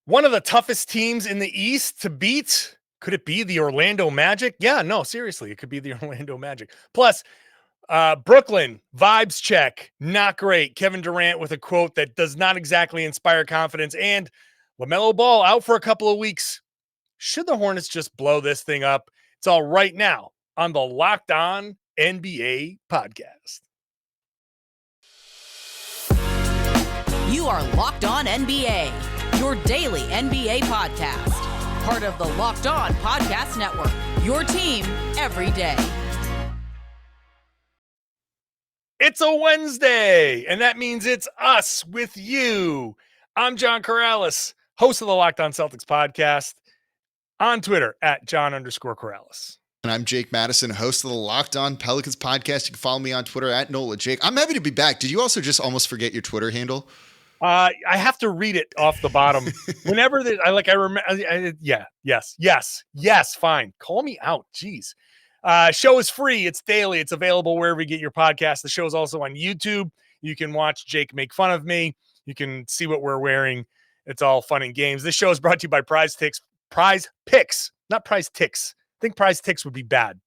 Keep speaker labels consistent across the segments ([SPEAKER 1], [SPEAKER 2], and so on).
[SPEAKER 1] One of the toughest teams in the East to beat. Could it be the Orlando Magic? Yeah, no, seriously, it could be the Orlando Magic. Plus, Brooklyn, vibes check, not great. Kevin Durant with a quote that does not exactly inspire confidence. And LaMelo Ball out for a couple of weeks. Should the Hornets just blow this thing up? It's all right now on the Locked On NBA podcast.
[SPEAKER 2] You are Locked On NBA, your daily NBA podcast. Part of the Locked On Podcast Network, your team every day.
[SPEAKER 1] It's a Wednesday, and that means it's us with you. I'm John Karalis, host of the Locked On Celtics podcast, on Twitter at John_Karalis.
[SPEAKER 3] And I'm Jake Madison, host of the Locked On Pelicans podcast. You can follow me on Twitter at NolaJake. I'm happy to be back. Did you also just almost forget your Twitter handle?
[SPEAKER 1] I have to read it off the bottom. Whenever I remember. Yes. Fine. Call me out. Jeez. Show is free. It's daily. It's available wherever you get your podcast. The show is also on YouTube. You can watch Jake make fun of me. You can see what we're wearing. It's all fun and games. This show is brought to you by Prize Picks, not Prize Ticks. I think Prize Ticks would be bad.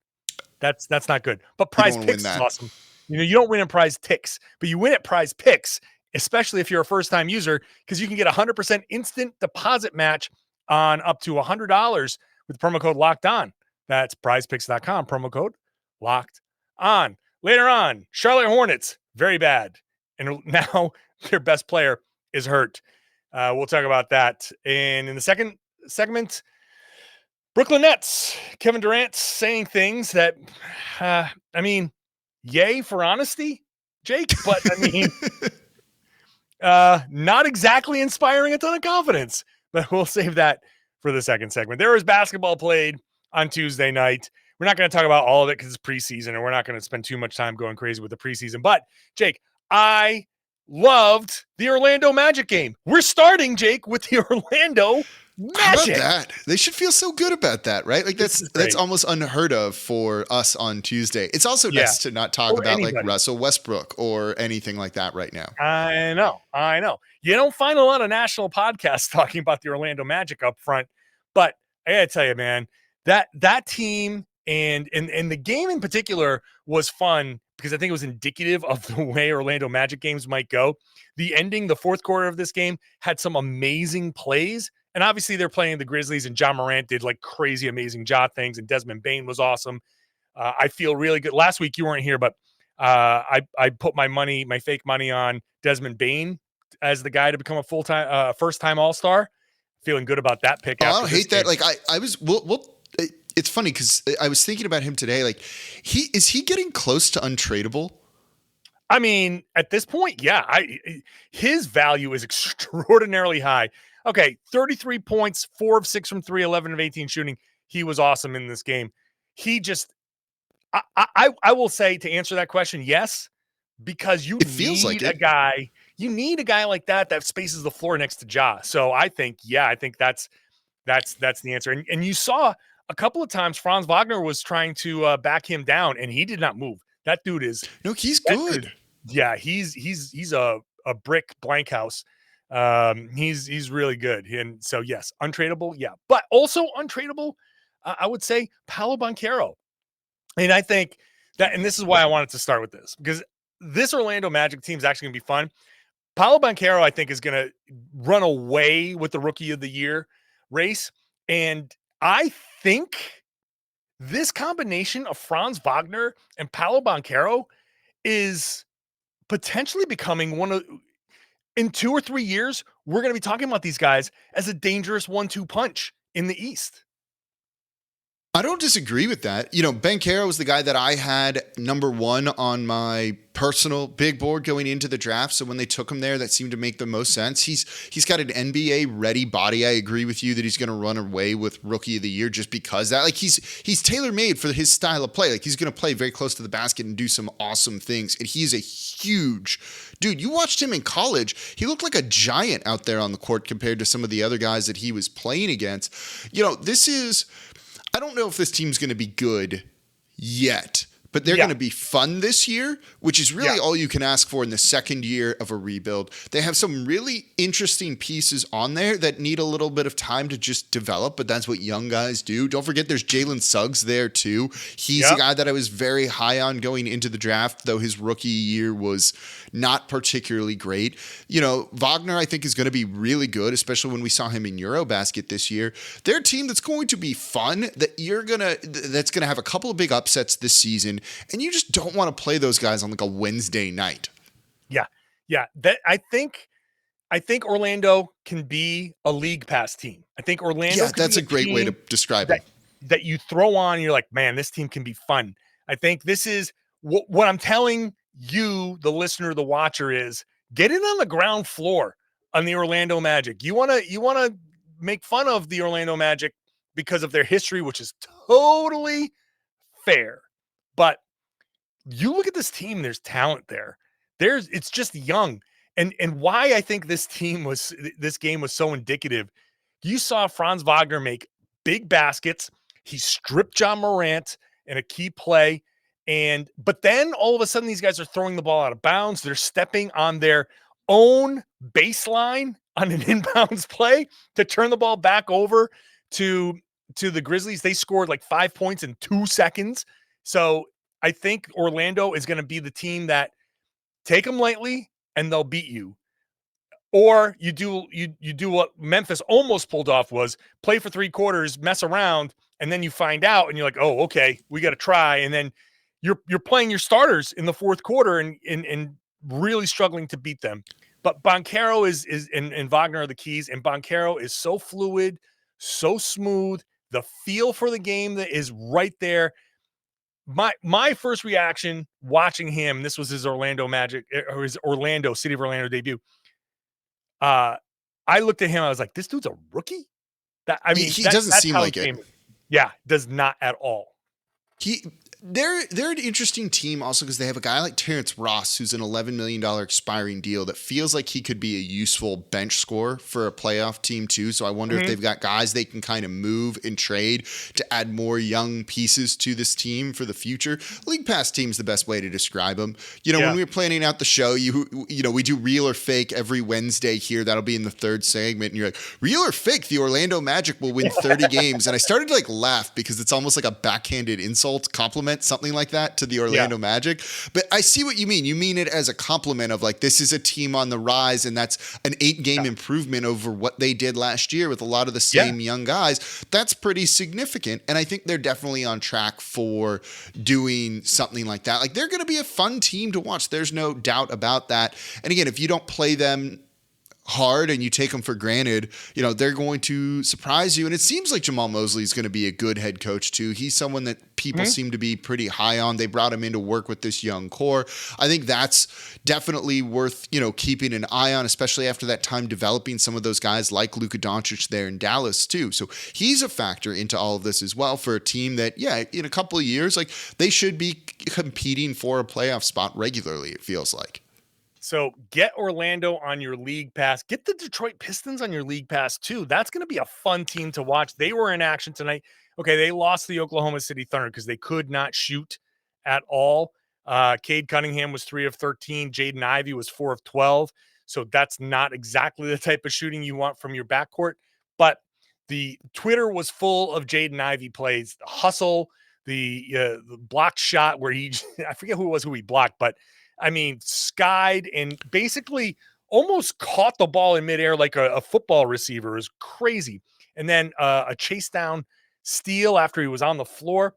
[SPEAKER 1] That's not good. But Prize Picks is awesome. You don't win in Prize Ticks, but you win at Prize Picks, especially if you're a first-time user, because you can get a 100% instant deposit match on up to $100 with promo code Locked On. That's prizepicks.com, promo code Locked On. Later on, Charlotte Hornets, very bad. And now their best player is hurt. We'll talk about that. And in the second segment, Brooklyn Nets, Kevin Durant saying things that, yay for honesty, Jake, but not exactly inspiring a ton of confidence, but we'll save that for the second segment. There was basketball played on Tuesday night. We're not going to talk about all of it because it's preseason, and we're not going to spend too much time going crazy with the preseason. But, Jake, I loved the Orlando Magic game. We're starting, Jake, with the Orlando Magic.
[SPEAKER 3] How about that? They should feel so good about that, right? Like that's almost unheard of for us on Tuesday. It's also nice to not talk about anybody. Like Russell Westbrook or anything like that right now.
[SPEAKER 1] I know. You don't find a lot of national podcasts talking about the Orlando Magic up front, but I gotta tell you, man, that team and the game in particular was fun because I think it was indicative of the way Orlando Magic games might go. The ending, the fourth quarter of this game had some amazing plays. And obviously they're playing the Grizzlies, and John Morant did like crazy, amazing jaw things, and Desmond Bane was awesome. I feel really good. Last week you weren't here, but I put my fake money on Desmond Bane as the guy to become a full-time, first-time All-Star. Feeling good about that pick.
[SPEAKER 3] I don't hate that. Like I was. It's funny because I was thinking about him today. Like is he getting close to untradeable?
[SPEAKER 1] I mean, at this point, yeah. His value is extraordinarily high. Okay, 33 points, 4 of 6 from 3, 11 of 18 shooting. He was awesome in this game. He just, I will say, to answer that question, yes, because you need a guy like that spaces the floor next to Ja. So I think that's the answer. And you saw a couple of times Franz Wagner was trying to back him down, and he did not move. That dude is
[SPEAKER 3] he's good.
[SPEAKER 1] He's a brick blank house. He's really good. And so, yes, untradeable. Yeah. But also untradeable, I would say Paolo Banchero. And I think that, and this is why I wanted to start with this, because this Orlando Magic team is actually going to be fun. Paolo Banchero, I think, is going to run away with the Rookie of the Year race. And I think this combination of Franz Wagner and Paolo Banchero is potentially becoming in 2 or 3 years, we're going to be talking about these guys as a dangerous 1-2 punch in the East.
[SPEAKER 3] I don't disagree with that. Banchero was the guy that I had number 1 on my personal big board going into the draft. So when they took him there, that seemed to make the most sense. He's got an NBA ready body. I agree with you that he's going to run away with Rookie of the Year just because that. Like he's tailor made for his style of play. Like he's going to play very close to the basket and do some awesome things. And he's a huge dude. You watched him in college. He looked like a giant out there on the court compared to some of the other guys that he was playing against. I don't know if this team's going to be good yet, but they're going to be fun this year, which is really all you can ask for in the second year of a rebuild. They have some really interesting pieces on there that need a little bit of time to just develop, but that's what young guys do. Don't forget there's Jalen Suggs there too. He's a guy that I was very high on going into the draft, though his rookie year was not particularly great. You know, Wagner, I think, is going to be really good, especially when we saw him in Eurobasket this year. They're a team that's going to be fun, that's going to have a couple of big upsets this season, and you just don't want to play those guys on like a Wednesday night.
[SPEAKER 1] Yeah. That I think Orlando can be a league pass team. I think Orlando.
[SPEAKER 3] Yeah, that's a great way to describe it.
[SPEAKER 1] That you throw on, and you're like, man, this team can be fun. I think this is what I'm telling you, the listener, the watcher, is get in on the ground floor on the Orlando Magic. You want to make fun of the Orlando Magic because of their history, which is totally fair. But you look at this team, there's talent there. It's just young. And why I think this game was so indicative. You saw Franz Wagner make big baskets. He stripped John Morant in a key play. But then all of a sudden these guys are throwing the ball out of bounds. They're stepping on their own baseline on an inbounds play to turn the ball back over to the Grizzlies. They scored like 5 points in 2 seconds. So I think Orlando is going to be the team that take them lightly and they'll beat you. Or you do what Memphis almost pulled off, was play for 3 quarters, mess around, and then you find out and you're like, oh, okay, we got to try. And then you're playing your starters in the fourth quarter and really struggling to beat them. But Banchero and Wagner are the keys, and Banchero is so fluid, so smooth. The feel for the game that is right there. My first reaction watching him, this was his Orlando Magic, or his City of Orlando debut. I looked at him, I was like, this dude's a rookie?
[SPEAKER 3] He doesn't seem like it.
[SPEAKER 1] Yeah, does not at all.
[SPEAKER 3] They're an interesting team also because they have a guy like Terrence Ross, who's an $11 million expiring deal that feels like he could be a useful bench scorer for a playoff team too. So I wonder if they've got guys they can kind of move and trade to add more young pieces to this team for the future. League Pass team's the best way to describe them. You know, when we were planning out the show, we do real or fake every Wednesday here. That'll be in the third segment. And you're like, real or fake? The Orlando Magic will win 30 games. And I started to laugh because it's almost like a backhanded insult, compliment, something like that to the Orlando Magic. But I see what you mean. You mean it as a compliment of this is a team on the rise, and that's an 8-game improvement over what they did last year with a lot of the same young guys. That's pretty significant. And I think they're definitely on track for doing something like that. They're going to be a fun team to watch. There's no doubt about that. And again, if you don't play them hard and you take them for granted, they're going to surprise you. And it seems like Jamal Mosley is going to be a good head coach too. He's someone that people seem to be pretty high on. They brought him in to work with this young core. I think that's definitely worth, keeping an eye on, especially after that time developing some of those guys like Luka Doncic there in Dallas too. So he's a factor into all of this as well for a team that, in a couple of years, they should be competing for a playoff spot regularly, it feels like.
[SPEAKER 1] So get Orlando on your league pass. Get the Detroit Pistons on your league pass too. That's going to be a fun team to watch. They were in action tonight. Okay, they lost the Oklahoma City Thunder because they could not shoot at all. Cade Cunningham was 3 of 13. Jaden Ivey was 4 of 12. So that's not exactly the type of shooting you want from your backcourt. But the Twitter was full of Jaden Ivey plays. The hustle, the blocked shot where I forget who he blocked, but skied and basically almost caught the ball in midair like a football receiver. Is crazy. And then a chase down steal after he was on the floor.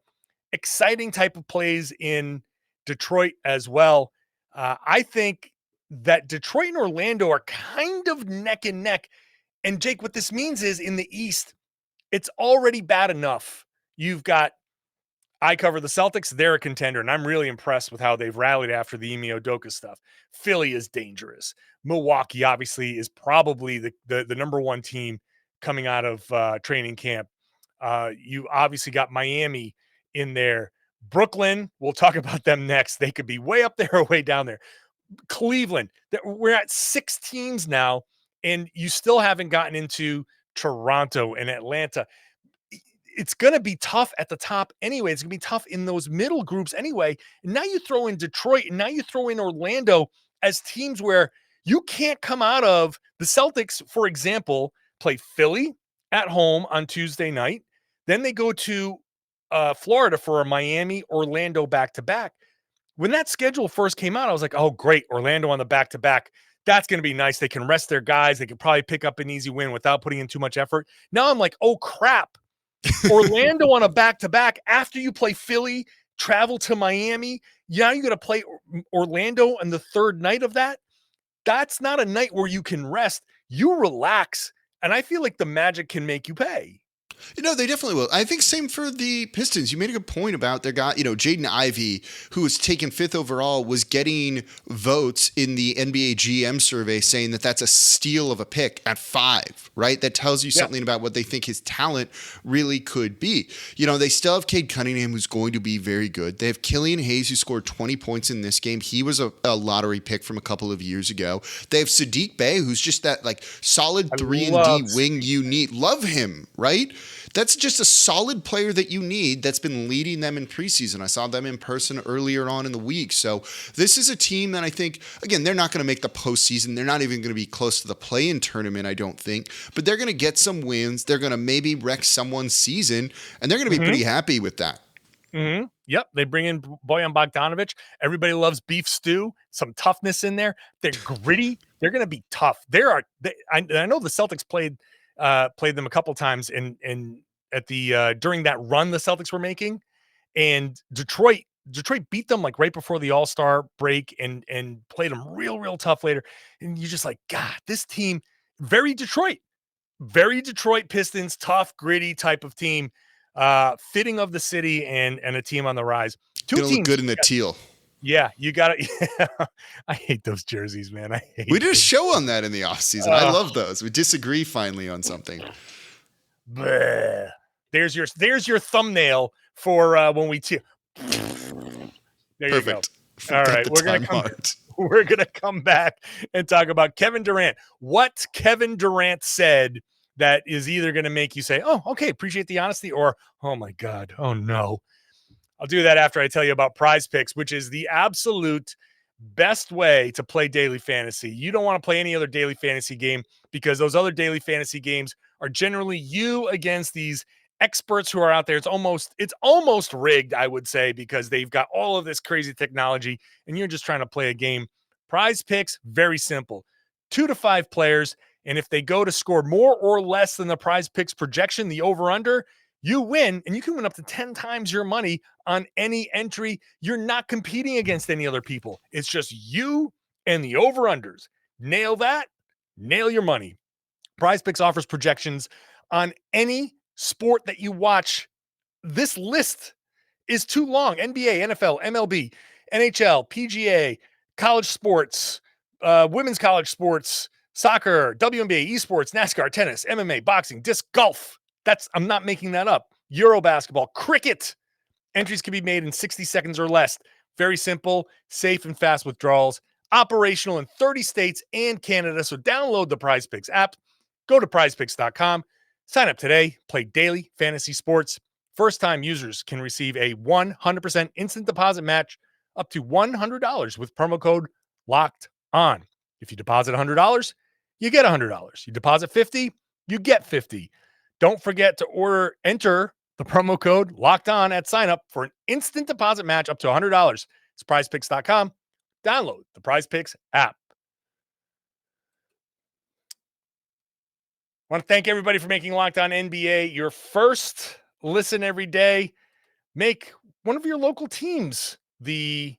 [SPEAKER 1] Exciting type of plays in Detroit as well. I think that Detroit and Orlando are kind of neck and neck. And Jake, what this means is in the East, it's already bad enough. I cover the Celtics. They're a contender, and I'm really impressed with how they've rallied after the Ime Udoka stuff. Philly is dangerous. Milwaukee, obviously, is probably the number one team coming out of training camp. You obviously got Miami in there. Brooklyn, we'll talk about them next. They could be way up there or way down there. Cleveland, we're at 6 teams now, and you still haven't gotten into Toronto and Atlanta. it's going to be tough at the top anyway. It's going to be tough in those middle groups anyway. And now you throw in Detroit, and now you throw in Orlando as teams where you can't come out of. The Celtics, for example, play Philly at home on Tuesday night. Then they go to Florida for a Miami, Orlando back-to-back. When that schedule first came out, I was like, oh, great, Orlando on the back-to-back. That's going to be nice. They can rest their guys. They can probably pick up an easy win without putting in too much effort. Now I'm like, oh, crap. Orlando on a back-to-back after you play Philly, travel to Miami. Now you're going to play Orlando on the third night of that. That's not a night where you can rest. You relax. And I feel like the Magic can make you pay.
[SPEAKER 3] They definitely will. I think same for the Pistons. You made a good point about their guy, Jaden Ivey, who was taken 5th overall, was getting votes in the NBA GM survey saying that that's a steal of a pick at 5, right? That tells you something about what they think his talent really could be. They still have Cade Cunningham, who's going to be very good. They have Killian Hayes, who scored 20 points in this game. He was a lottery pick from a couple of years ago. They have Sadiq Bey, who's just that solid 3-and-D wing you need. Love him, right? That's just a solid player that you need that's been leading them in preseason. I saw them in person earlier on in the week. So this is a team that I think, again, they're not going to make the postseason. They're not even going to be close to the play-in tournament, I don't think. But they're going to get some wins. They're going to maybe wreck someone's season, and they're going to be pretty happy with that.
[SPEAKER 1] Mm-hmm. Yep, they bring in Bojan Bogdanovic. Everybody loves beef stew. Some toughness in there. They're gritty. They're going to be tough. I know the Celtics played them a couple times at the during that run the Celtics were making, and Detroit beat them right before the All-Star break and played them real tough later. And you're just like, God, this team, very Detroit Pistons, tough, gritty type of team, fitting of the city and a team on the rise. Two teams
[SPEAKER 3] look good in the teal.
[SPEAKER 1] Yeah, you got it. Yeah. I hate those jerseys, man.
[SPEAKER 3] We did a show on that in the offseason. I love those. We disagree finally on something.
[SPEAKER 1] Bleh. There's your thumbnail for when we there
[SPEAKER 3] Perfect.
[SPEAKER 1] You go. All right, we're gonna come back and talk about Kevin Durant. What Kevin Durant said that is either gonna make you say, "Oh, okay, appreciate the honesty," or "Oh my God, oh no." I'll do that after I tell you about Prize Picks, which is the absolute best way to play daily fantasy. You don't want to play any other daily fantasy game because those other daily fantasy games are generally you against these experts who are out there. It's almost rigged, I would say, because they've got all of this crazy technology and you're just trying to play a game. Prize Picks, very simple. 2 to 5 players, and if they go to score more or less than the Prize Picks projection, the over-under, you win, and you can win up to 10 times your money on any entry. You're not competing against any other people. It's just you and the over-unders. Nail that, nail your money. Prize Picks offers projections on any sport that you watch. This list is too long. NBA, NFL, MLB, NHL, PGA, college sports, women's college sports, soccer, WNBA, esports, NASCAR, tennis, MMA, boxing, disc golf. I'm not making that up. Euro basketball, cricket. Entries can be made in 60 seconds or less. Very simple, safe and fast withdrawals. Operational in 30 states and Canada. So download the Prize Picks app. Go to prizepicks.com. Sign up today. Play daily fantasy sports. First-time users can receive a 100% instant deposit match up to $100 with promo code LOCKED ON. If you deposit $100, you get $100. You deposit $50, you get $50. Don't forget to enter the promo code LOCKED ON at sign up for an instant deposit match up to $100. It's prizepicks.com. Download the Prize Picks app. I want to thank everybody for making Locked On NBA your first listen every day. Make one of your local teams the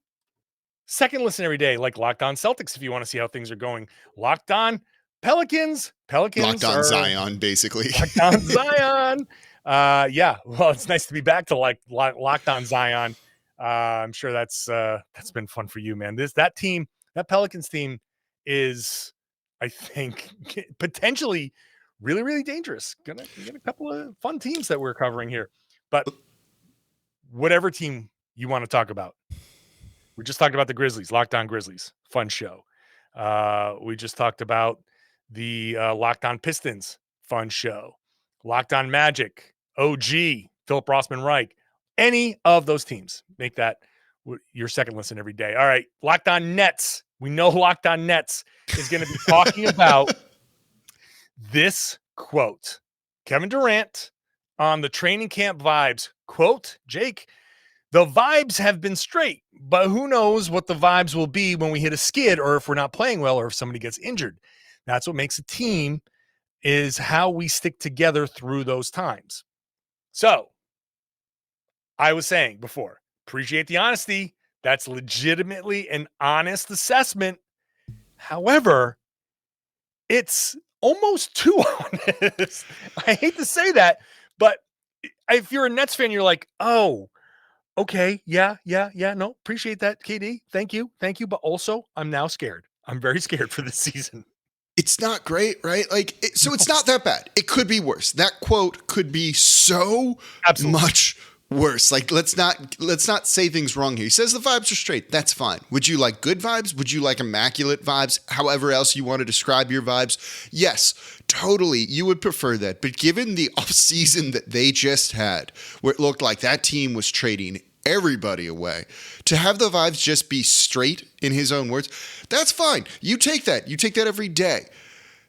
[SPEAKER 1] second listen every day, like Locked On Celtics if you want to see how things are going. Locked On Pelicans.
[SPEAKER 3] Locked On Zion, basically.
[SPEAKER 1] Locked On Zion. Yeah, well, it's nice to be back to Locked On Zion. I'm sure that's been fun for you, man. That Pelicans team is, I think, potentially really, really dangerous. Gonna get a couple of fun teams that we're covering here. But whatever team you want to talk about, we just talked about the Grizzlies, Locked On Grizzlies, fun show. We just talked about the Locked On Pistons, fun show. Locked On Magic, OG, Philip Rossman Reich, any of those teams. Make that your second listen every day. All right, Locked On Nets. We know Locked On Nets is going to be talking about this quote. Kevin Durant on the training camp vibes. Quote, Jake, the vibes have been straight, but who knows what the vibes will be when we hit a skid or if we're not playing well or if somebody gets injured. That's what makes a team, is how we stick together through those times. So I was saying before, appreciate the honesty. That's legitimately an honest assessment. However, it's almost too honest. I hate to say that, but if you're a Nets fan, you're like, oh, okay, yeah, no, appreciate that, KD. Thank you. But also, I'm now scared. I'm very scared for this season.
[SPEAKER 3] It's not great, right? So it's not that bad. It could be worse. That quote could be so much worse. Let's not say things wrong here. He says the vibes are straight. That's fine. Would you like good vibes? Would you like immaculate vibes? However else you want to describe your vibes. Yes, totally. You would prefer that. But given the offseason that they just had, where it looked like that team was trading everybody away, to have the vibes just be straight, in his own words, that's fine. You take that. You take that every day.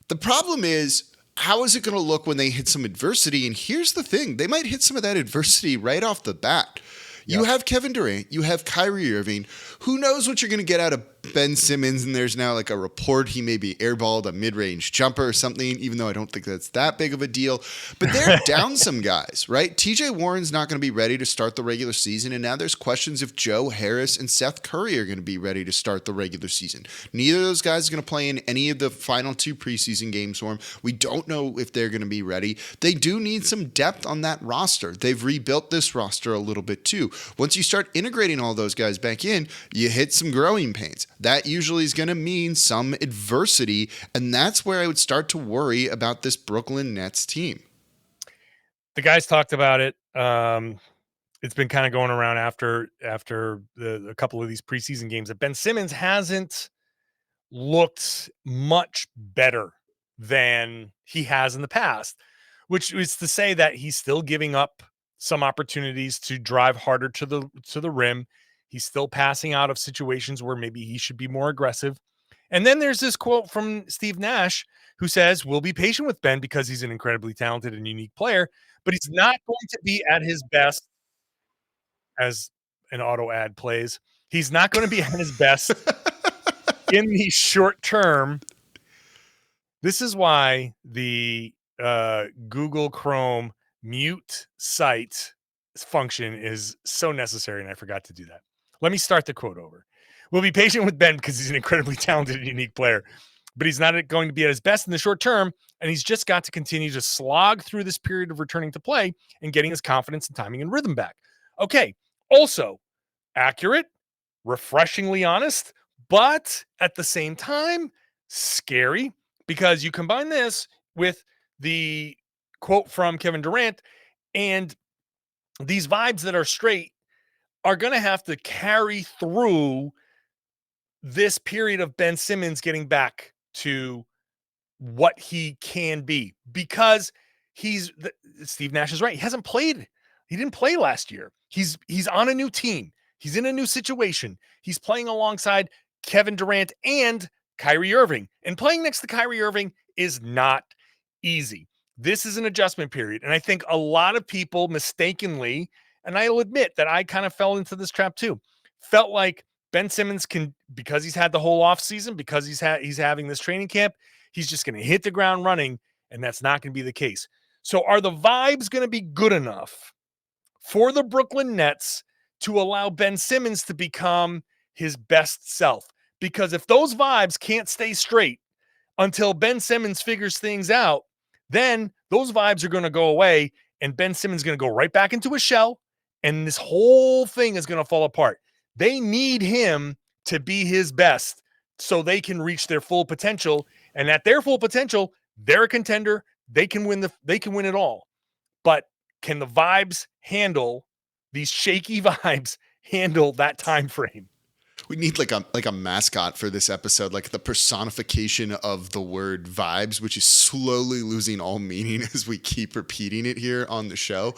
[SPEAKER 3] The problem is, how is it going to look when they hit some adversity? And here's the thing. They might hit some of that adversity right off the bat. You have Kevin Durant. You have Kyrie Irving. Who knows what you're going to get out of Ben Simmons? And there's now a report he maybe airballed a mid-range jumper or something, even though I don't think that's that big of a deal. But they're down some guys, right? TJ Warren's not going to be ready to start the regular season. And now there's questions if Joe Harris and Seth Curry are going to be ready to start the regular season. Neither of those guys are going to play in any of the final 2 preseason games for him. We don't know if they're going to be ready. They do need some depth on that roster. They've rebuilt this roster a little bit too. Once you start integrating all those guys back in, you hit some growing pains. That usually is going to mean some adversity, and that's where I would start to worry about this Brooklyn Nets team.
[SPEAKER 1] The guys talked about it. It's been kind of going around after a couple of these preseason games that Ben Simmons hasn't looked much better than he has in the past, which is to say that he's still giving up some opportunities to drive harder to the rim. He's still passing out of situations where maybe he should be more aggressive. And then there's this quote from Steve Nash who says, we'll be patient with Ben because he's an incredibly talented and unique player, but he's not going to be at his best, as an auto ad plays. He's not going to be at his best in the short term. This is why the Google Chrome mute site function is so necessary, and I forgot to do that. Let me start the quote over. We'll be patient with Ben because he's an incredibly talented and unique player, but he's not going to be at his best in the short term, and he's just got to continue to slog through this period of returning to play and getting his confidence and timing and rhythm back. Okay, also accurate, refreshingly honest, but at the same time, scary, because you combine this with the quote from Kevin Durant, and these vibes that are straight are going to have to carry through this period of Ben Simmons getting back to what he can be, because Steve Nash is right. He hasn't played. He didn't play last year. He's on a new team. He's in a new situation. He's playing alongside Kevin Durant and Kyrie Irving, and playing next to Kyrie Irving is not easy. This is an adjustment period. And I think a lot of people mistakenly, and I'll admit that I kind of fell into this trap too, felt like Ben Simmons can, because he's had the whole offseason, because he's having this training camp, he's just going to hit the ground running, and that's not going to be the case. So are the vibes going to be good enough for the Brooklyn Nets to allow Ben Simmons to become his best self? Because if those vibes can't stay straight until Ben Simmons figures things out, then those vibes are going to go away, and Ben Simmons is going to go right back into a shell, and this whole thing is going to fall apart. They need him to be his best so they can reach their full potential, and at their full potential, they're a contender. They can win it all. But can the vibes handle, these shaky vibes handle that time frame?
[SPEAKER 3] We need like a mascot for this episode, like the personification of the word vibes, which is slowly losing all meaning as we keep repeating it here on the show.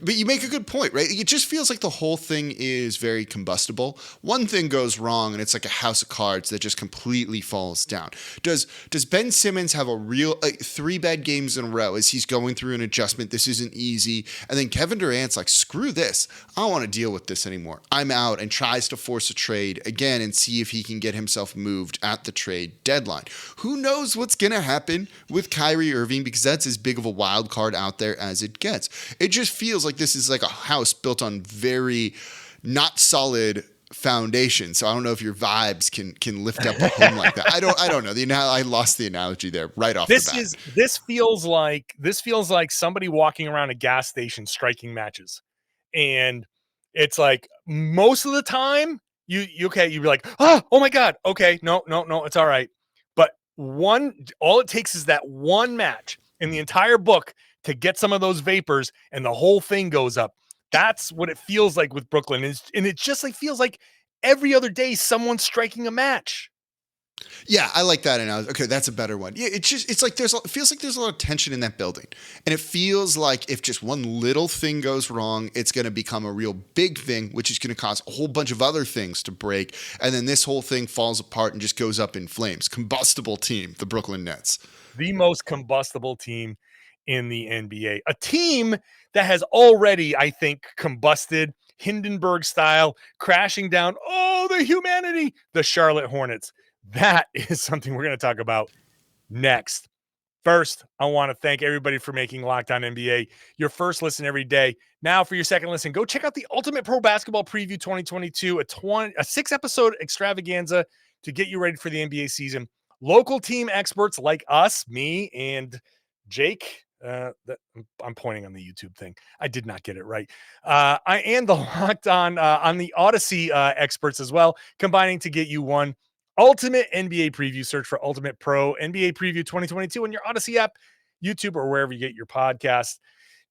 [SPEAKER 3] But you make a good point, right? It just feels like the whole thing is very combustible. One thing goes wrong and it's like a house of cards that just completely falls down. Does Ben Simmons have a real 3 bad games in a row as he's going through an adjustment? This isn't easy. And then Kevin Durant's like, screw this. I don't want to deal with this anymore. I'm out, and tries to force a trade again and see if he can get himself moved at the trade deadline. Who knows what's going to happen with Kyrie Irving, because that's as big of a wild card out there as it gets. It just feels like this is like a house built on very not solid foundation. So I don't know if your vibes can lift up a home like that. I don't know. I lost the analogy there right off the bat.
[SPEAKER 1] This feels like somebody walking around a gas station striking matches. And it's like most of the time you'd be like, oh my God. Okay. No, it's all right. But all it takes is that one match in the entire book to get some of those vapors and the whole thing goes up. That's what it feels like with Brooklyn. And it just like feels like every other day someone's striking a match.
[SPEAKER 3] Yeah, I like that analogy. Okay, that's a better one. Yeah, it feels like there's a lot of tension in that building. And it feels like if just one little thing goes wrong, it's going to become a real big thing, which is going to cause a whole bunch of other things to break. And then this whole thing falls apart and just goes up in flames. Combustible team, the Brooklyn Nets.
[SPEAKER 1] The most combustible team in the NBA. A team that has already, I think, combusted Hindenburg style, crashing down. Oh, the humanity, the Charlotte Hornets. That is something we're going to talk about next. First, I want to thank everybody for making Locked On NBA your first listen every day. Now, for your second listen, go check out the Ultimate Pro Basketball Preview 2022, a 6-episode extravaganza to get you ready for the NBA season. Local team experts like us, me, and Jake. I'm pointing on the YouTube thing. I did not get it right. I am the Locked On the Odyssey experts as well, combining to get you one ultimate NBA preview. Search for Ultimate Pro NBA Preview 2022 in your Odyssey app, YouTube, or wherever you get your podcasts.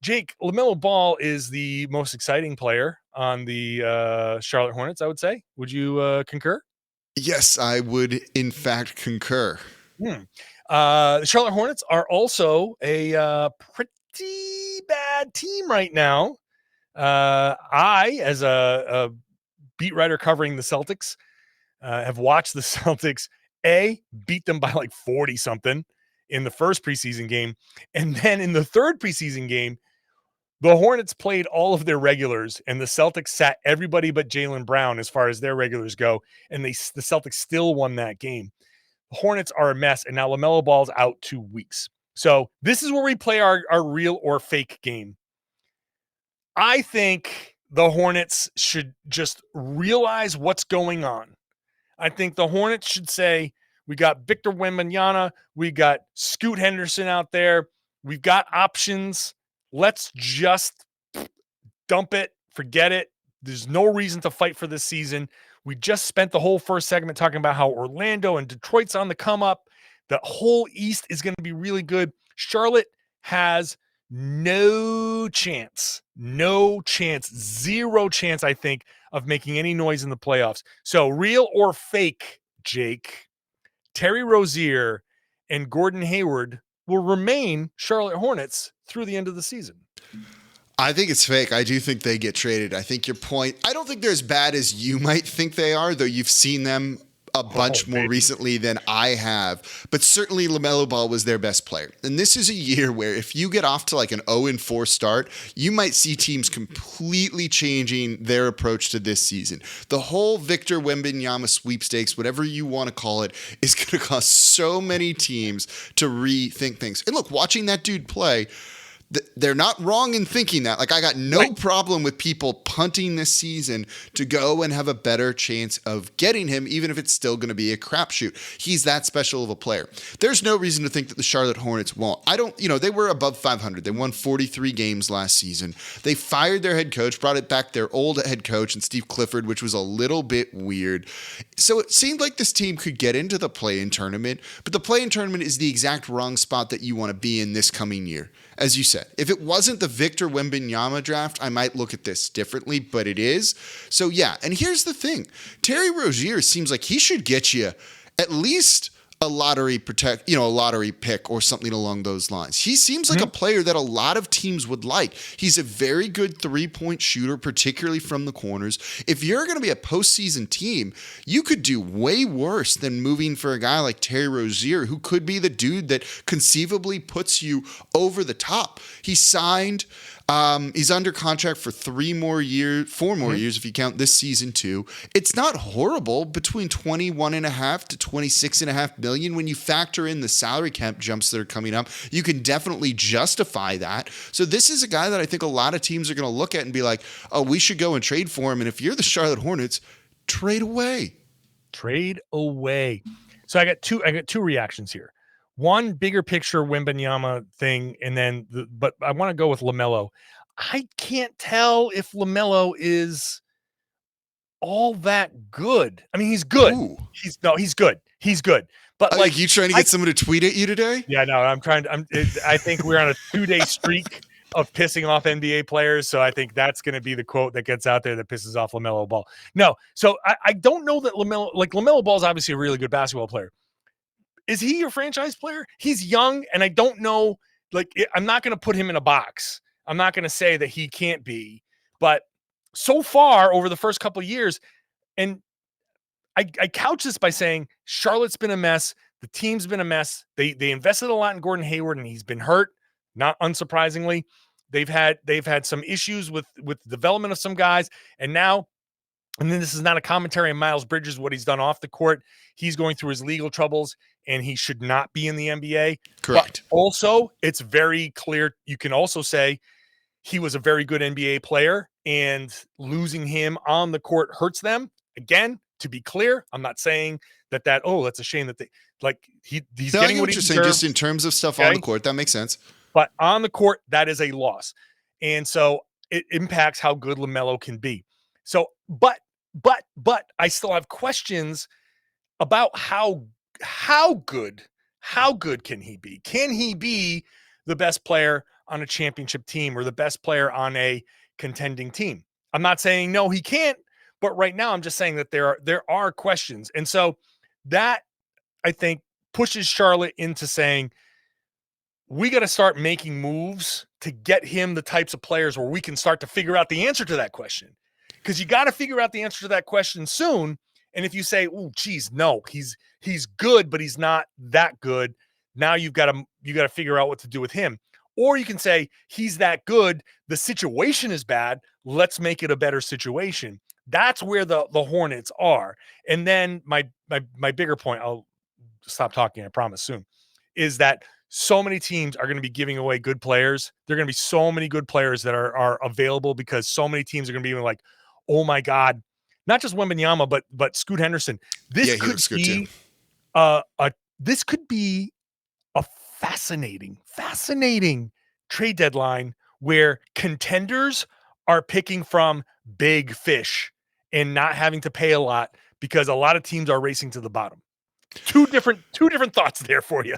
[SPEAKER 1] Jake, LaMelo Ball is the most exciting player on the Charlotte Hornets, I would say. Would you concur?
[SPEAKER 3] Yes, I would, in fact, concur.
[SPEAKER 1] The Charlotte Hornets are also a pretty bad team right now. I, as a beat writer covering the Celtics, have watched the Celtics beat them by like 40-something in the first preseason game. And then in the third preseason game, the Hornets played all of their regulars, and the Celtics sat everybody but Jaylen Brown as far as their regulars go. And the Celtics still won that game. The Hornets are a mess, and now LaMelo Ball's out 2 weeks. So this is where we play our real or fake game. I think the Hornets should just realize what's going on. I think the Hornets should say, we got Victor Wembanyama, we got Scoot Henderson out there, we've got options. Let's just dump it, forget it. There's no reason to fight for this season. We just spent the whole first segment talking about how Orlando and Detroit's on the come up. The whole East is going to be really good. Charlotte has no chance, zero chance, I think, of making any noise in the playoffs. So real or fake, Jake, Terry Rozier and Gordon Hayward will remain Charlotte Hornets through the end of the season.
[SPEAKER 3] I think it's fake. I do think they get traded. I think your point, I don't think they're as bad as you might think they are, though you've seen them a bunch more recently than I have. But certainly LaMelo Ball was their best player. And this is a year where if you get off to like an 0-4 start, you might see teams completely changing their approach to this season. The whole Victor Wembanyama sweepstakes, whatever you want to call it, is going to cause so many teams to rethink things. And look, watching that dude play, they're not wrong in thinking that. Like, I got no problem with people punting this season to go and have a better chance of getting him, even if it's still going to be a crapshoot. He's that special of a player. There's no reason to think that the Charlotte Hornets won't. They were above 500. They won 43 games last season. They fired their head coach, brought it back their old head coach and Steve Clifford, which was a little bit weird. So it seemed like this team could get into the play-in tournament, but the play-in tournament is the exact wrong spot that you want to be in this coming year. As you said, said. If it wasn't the Victor Wembanyama draft, I might look at this differently, but it is. So yeah, and here's the thing. Terry Rozier seems like he should get you at least a lottery pick or something along those lines. He seems like a player that a lot of teams would like. He's a very good 3-point shooter, particularly from the corners. If you're going to be a postseason team, you could do way worse than moving for a guy like Terry Rozier, who could be the dude that conceivably puts you over the top. He signed. He's under contract for 4 more years if you count this season too. It's not horrible, between 21.5 to 26.5 million. When you factor in the salary cap jumps that are coming up, you can definitely justify that. So this is a guy that I think a lot of teams are going to look at and be like, oh, we should go and trade for him. And if you're the Charlotte Hornets, trade away.
[SPEAKER 1] Trade away. So I got two reactions here. One, bigger picture Wembanyama thing, and then but I want to go with LaMelo. I can't tell if LaMelo is all that good. I mean, he's good.
[SPEAKER 3] Ooh.
[SPEAKER 1] He's good. He's good. But like,
[SPEAKER 3] you trying to get someone to tweet at you today?
[SPEAKER 1] Yeah, no, I think we're on a 2-day streak of pissing off NBA players. So I think that's going to be the quote that gets out there that pisses off LaMelo Ball. No, so I don't know that LaMelo Ball is obviously a really good basketball player. Is he your franchise player? He's young, and I don't know. I'm not going to put him in a box. I'm not going to say that he can't be. But so far, over the first couple of years, and I couch this by saying Charlotte's been a mess. The team's been a mess. They invested a lot in Gordon Hayward, and he's been hurt. Not unsurprisingly, they've had some issues with the development of some guys, and now. And then this is not a commentary on Miles Bridges, what he's done off the court. He's going through his legal troubles, and he should not be in the NBA.
[SPEAKER 3] Correct.
[SPEAKER 1] But also, it's very clear. You can also say he was a very good NBA player, and losing him on the court hurts them. Again, to be clear, I'm not saying that's a shame that he's getting what he deserves.
[SPEAKER 3] Just in terms of stuff on the court, that makes sense.
[SPEAKER 1] But on the court, that is a loss. And so it impacts how good LaMelo can be. So, but I still have questions about how good can he be? Can he be the best player on a championship team or the best player on a contending team? I'm not saying no, he can't, but right now I'm just saying that there are questions. And so that, I think, pushes Charlotte into saying, we got to start making moves to get him the types of players where we can start to figure out the answer to that question. Because you got to figure out the answer to that question soon. And if you say, "Oh, geez, no, he's good, but he's not that good," now you got to figure out what to do with him. Or you can say he's that good, the situation is bad, let's make it a better situation. That's where the Hornets are. And then my bigger point, I'll stop talking, I promise soon, is that so many teams are going to be giving away good players. There are going to be so many good players that are available because so many teams are going to be like, oh my God, not just Wembanyama, but Scoot Henderson. This could be a fascinating trade deadline where contenders are picking from big fish and not having to pay a lot because a lot of teams are racing to the bottom. Two different thoughts there for you.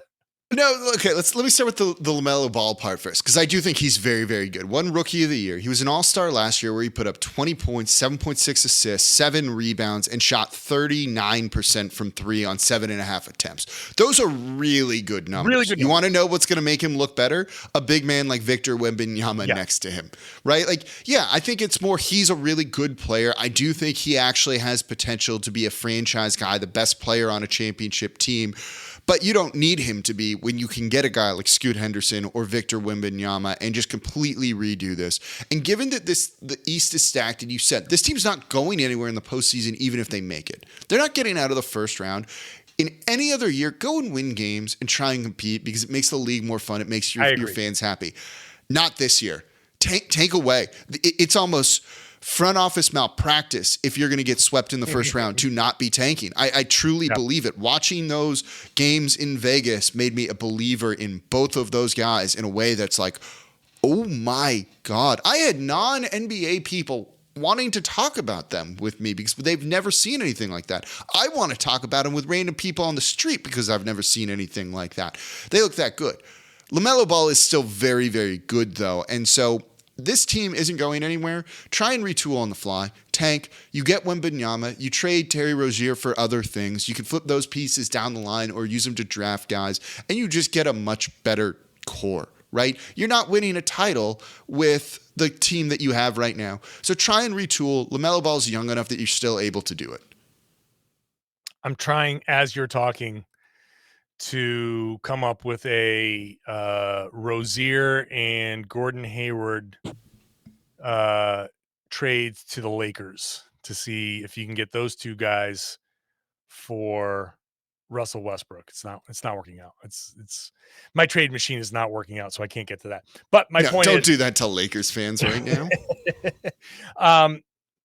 [SPEAKER 3] No, okay, let me start with the LaMelo Ball part first, because I do think he's very, very good. Won Rookie of the Year. He was an all-star last year where he put up 20 points, 7.6 assists, 7 rebounds, and shot 39% from 3 on 7.5 attempts. Those are really good numbers.
[SPEAKER 1] Really good numbers.
[SPEAKER 3] You want to know what's going to make him look better? A big man like Victor Wembanyama next to him, right? I think it's more he's a really good player. I do think he actually has potential to be a franchise guy, the best player on a championship team. But you don't need him to be when you can get a guy like Scoot Henderson or Victor Wembanyama and just completely redo this. And given that the East is stacked, and you said this team's not going anywhere in the postseason, even if they make it. They're not getting out of the first round. In any other year, go and win games and try and compete because it makes the league more fun. It makes your fans happy. Not this year. Tank away. It's almost front office malpractice if you're going to get swept in the first round to not be tanking. I truly believe it. Watching those games in Vegas made me a believer in both of those guys in a way that's like, oh my God. I had non-NBA people wanting to talk about them with me because they've never seen anything like that. I want to talk about them with random people on the street because I've never seen anything like that. They look that good. LaMelo Ball is still very, very good, though. And so this team isn't going anywhere. Try and retool on the fly. Tank. You get Wembanyama. You trade Terry Rozier for other things. You can flip those pieces down the line or use them to draft guys. And you just get a much better core, right? You're not winning a title with the team that you have right now. So try and retool. LaMelo Ball's young enough that you're still able to do it.
[SPEAKER 1] I'm trying, as you're talking, to come up with a Rozier and Gordon Hayward trades to the Lakers to see if you can get those two guys for Russell Westbrook. It's not working out. It's my trade machine is not working out, so I can't get to that. But my point
[SPEAKER 3] don't
[SPEAKER 1] is,
[SPEAKER 3] do that to Lakers fans right now.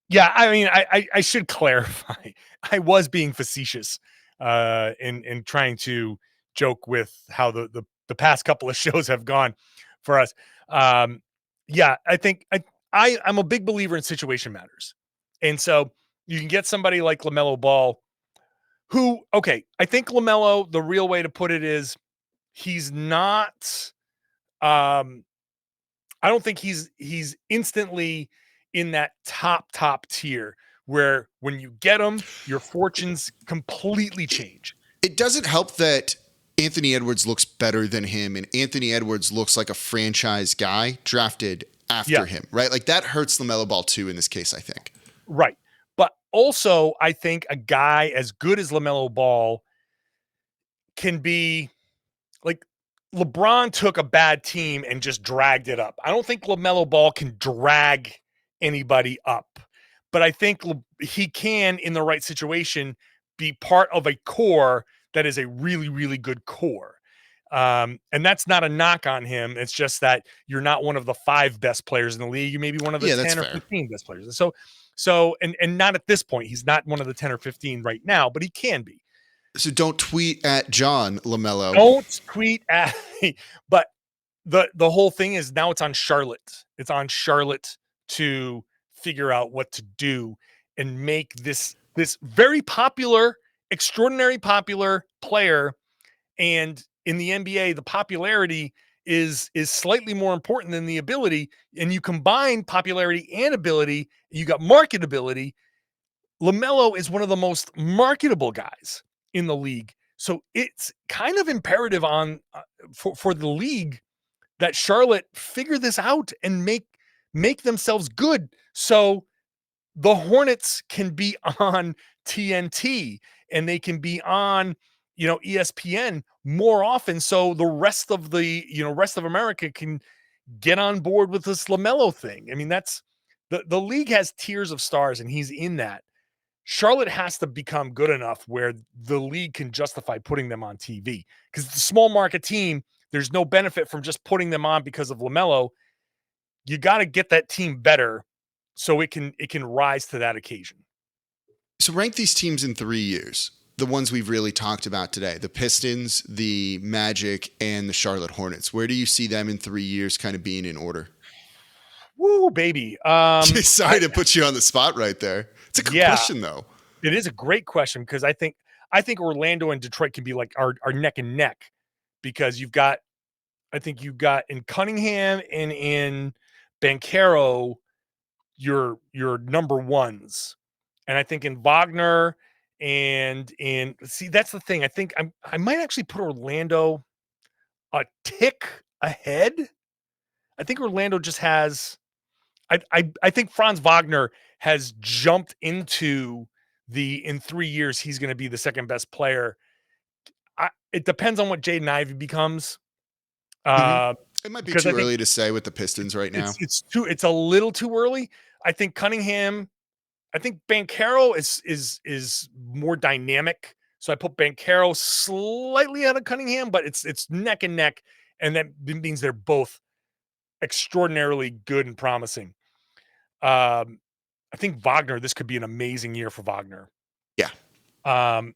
[SPEAKER 1] Yeah, I mean, I should clarify. I was being facetious in trying to joke with how the past couple of shows have gone for us. Yeah, I think I'm a big believer in situation matters. And so you can get somebody like LaMelo Ball who, okay, I think LaMelo, the real way to put it is he's not, I don't think he's instantly in that top tier where when you get him, your fortunes completely change.
[SPEAKER 3] It doesn't help that Anthony Edwards looks better than him, and Anthony Edwards looks like a franchise guy drafted after him, right? Like that hurts LaMelo Ball too in this case, I think.
[SPEAKER 1] Right. But also, I think a guy as good as LaMelo Ball can be like LeBron took a bad team and just dragged it up. I don't think LaMelo Ball can drag anybody up, but I think he can, in the right situation, be part of a core that is a really, really good core. And that's not a knock on him. It's just that you're not one of the 5 best players in the league. You may be one of the 10 or 15 best players. So, and not at this point. He's not one of the 10 or 15 right now, but he can be.
[SPEAKER 3] So don't tweet at John LaMelo.
[SPEAKER 1] Don't tweet at me. But the whole thing is now it's on Charlotte. It's on Charlotte to figure out what to do and make this very popular, extraordinary popular player. And in the NBA, the popularity is slightly more important than the ability. And you combine popularity and ability, you got marketability. LaMelo is one of the most marketable guys in the league. So it's kind of imperative on for the league that Charlotte figure this out and make themselves good. So the Hornets can be on TNT and they can be on, ESPN more often. So the rest of rest of America can get on board with this LaMelo thing. I mean, that's the league has tiers of stars and he's in that. Charlotte has to become good enough where the league can justify putting them on TV because it's a small market team. There's no benefit from just putting them on because of LaMelo. You got to get that team better so it can rise to that occasion.
[SPEAKER 3] So rank these teams in 3 years. The ones we've really talked about today, the Pistons, the Magic, and the Charlotte Hornets. Where do you see them in 3 years kind of being in order?
[SPEAKER 1] Woo, baby.
[SPEAKER 3] Sorry to put you on the spot right there. It's a good question, though.
[SPEAKER 1] It is a great question because I think Orlando and Detroit can be like our neck and neck because you've got in Cunningham and in Banchero your number ones. And I think in Wagner and that's the thing. I think I might actually put Orlando a tick ahead. I think Orlando just has I think Franz Wagner has jumped into in 3 years, he's going to be the second best player. It depends on what Jaden Ivey becomes.
[SPEAKER 3] It might be too early to say with the Pistons right now.
[SPEAKER 1] It's a little too early. I think Banchero is more dynamic. So I put Banchero slightly out of Cunningham, but it's neck and neck. And that means they're both extraordinarily good and promising. I think Wagner, this could be an amazing year for Wagner.
[SPEAKER 3] Yeah.
[SPEAKER 1] I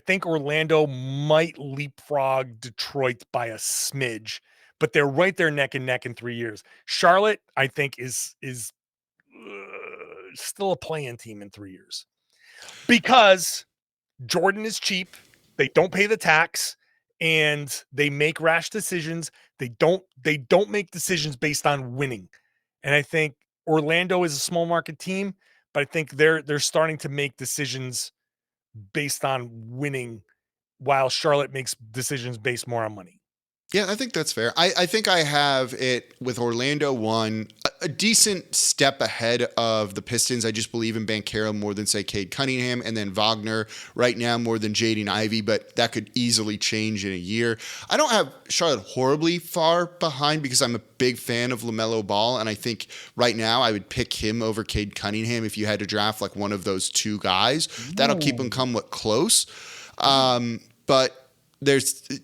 [SPEAKER 1] think Orlando might leapfrog Detroit by a smidge, but they're right there neck and neck in 3 years. Charlotte, I think, is still a play-in team in 3 years because Jordan is cheap. They don't pay the tax, and they make rash decisions. They don't make decisions based on winning. And I think Orlando is a small market team, but I think they're starting to make decisions based on winning, while Charlotte makes decisions based more on money.
[SPEAKER 3] Yeah, I think that's fair. I think I have it with Orlando 1, a decent step ahead of the Pistons. I just believe in Banchero more than, say, Cade Cunningham, and then Wagner right now more than Jaden Ivey, but that could easily change in a year. I don't have Charlotte horribly far behind because I'm a big fan of LaMelo Ball, and I think right now I would pick him over Cade Cunningham if you had to draft like one of those two guys. That'll keep him somewhat close. But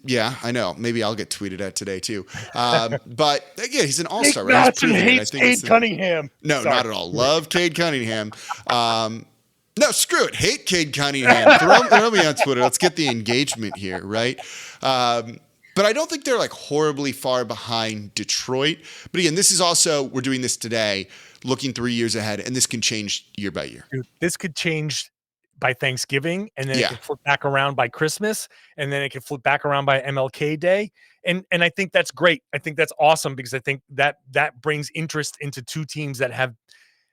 [SPEAKER 3] yeah, I know. Maybe I'll get tweeted at today too. But again, he's an all-star, right?
[SPEAKER 1] He's proven it. I think Cade Cunningham.
[SPEAKER 3] No, sorry. Not at all. Love Cade Cunningham. No, screw it. Hate Cade Cunningham. Throw me on Twitter. Let's get the engagement here, right? But I don't think they're like horribly far behind Detroit. But again, this is also, we're doing this today, looking 3 years ahead, and this can change year by year.
[SPEAKER 1] Dude, this could change by Thanksgiving, and then it can flip back around by Christmas, and then it can flip back around by MLK Day. And I think that's great. I think that's awesome because I think that brings interest into two teams that have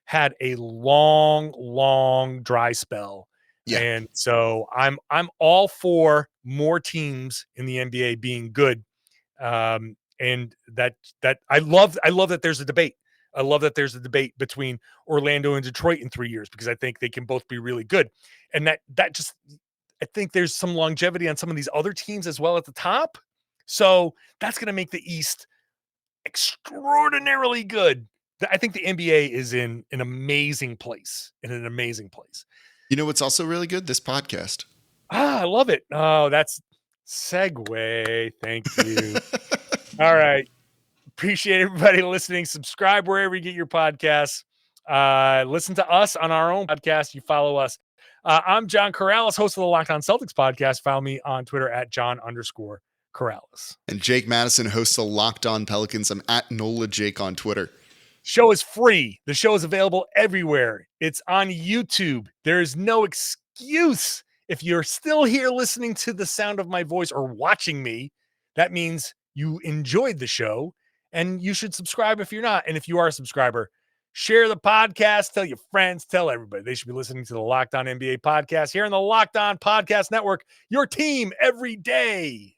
[SPEAKER 1] had a long dry spell. Yeah. And so I'm all for more teams in the NBA being good. And that I love that there's a debate. I love that there's a debate between Orlando and Detroit in 3 years, because I think they can both be really good. And that just, I think there's some longevity on some of these other teams as well at the top. So that's going to make the East extraordinarily good. I think the NBA is in an amazing place, You know what's also really good? This podcast. I love it. Oh, that's segue. Thank you. All right. Appreciate everybody listening. Subscribe wherever you get your podcasts. Listen to us on our own podcast. You follow us. I'm John Karalis, host of the Locked On Celtics podcast. Follow me on Twitter at John_Karalis. And Jake Madison, hosts the Locked On Pelicans. I'm at NOLA Jake on Twitter. Show is free. The show is available everywhere. It's on YouTube. There is no excuse. If you're still here listening to the sound of my voice or watching me, that means you enjoyed the show. And you should subscribe if you're not. And if you are a subscriber, share the podcast, tell your friends, tell everybody. They should be listening to the Locked On NBA podcast here on the Locked On Podcast Network, your team every day.